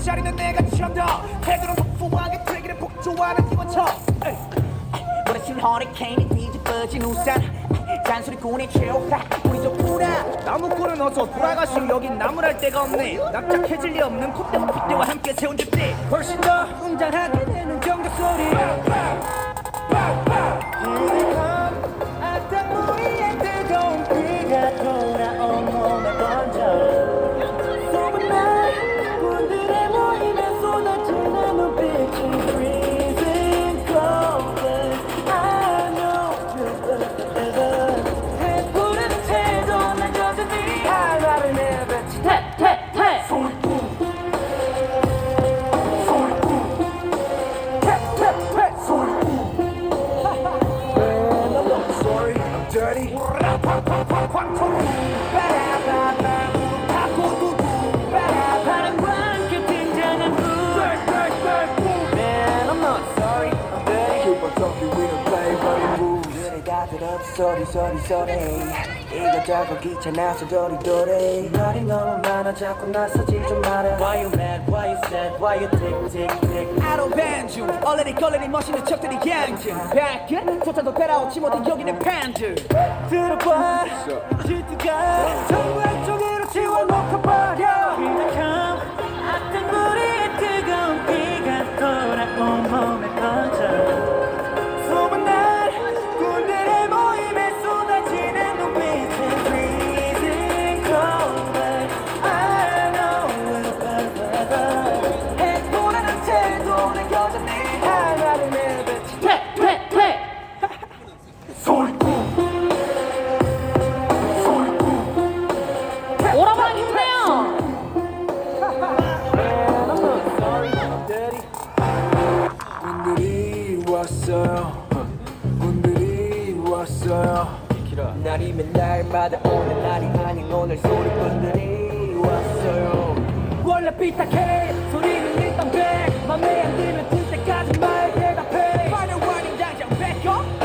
자리는 내가 취한다. 태도는 폭풍하게 되기를 폭주하는 기관차. 버려진 허리케인이 뒤집어진 우산. 잔소리꾼이 최후라 우리 덕분에 나무꾼은 어서 돌아가시오. 여긴 나무랄 데가 없네. 납작해질 리 없는 콧대와 핏대와 함께 세운 집지. 훨씬 더 웅장하게 되는 경적 소리. 악당 무리의 뜨거운 비가 돌아온 몸에 번져. 소문난 군들의 모임에 쏟아지는 눈빛이 freezing cold. I know 해부른 태도 난 여전히 하나를 내뱉지. 태태태 소리꾼 소리꾼 태태태 소리꾼. Man, I'm not sorry, I'm dirty. 소리 소리 소리 이거저거 귀찮아서 도리도리 말이 너무 많아 자꾸 나서지 좀 말아. Why you mad, why you sad, why you tick tick tick. I don't band you 얼레리 걸레리 멋있는 척들이 양심 밖은 소탄도 따라오지 못해 여기는 팬들. 들어봐 질투가 정말 쪽으로 지워놓고 버려. 기막한 악당 무리의 뜨거운 비가 돌아온 몸에 번져. 소문난 군들의 모임에 쏟아지는 눈빛은 freezing cold. I know 해보라는 태도는 여전히 하나를 내뱉지. 퇴퇴퇴 소리꾼 소리꾼 오라고 하니 힘내요. Man, I'm not sorry, I'm dirty. 군들이 왔어요. 군들이 왔어요. 날이면 날마다 오는 날이 아닌 오늘 소리꾼들이 왔어요. 원래 삐딱해 소리는 일단 백 맘에 안 들면 들 때까지 말 대답해. Final warning 당장 back up.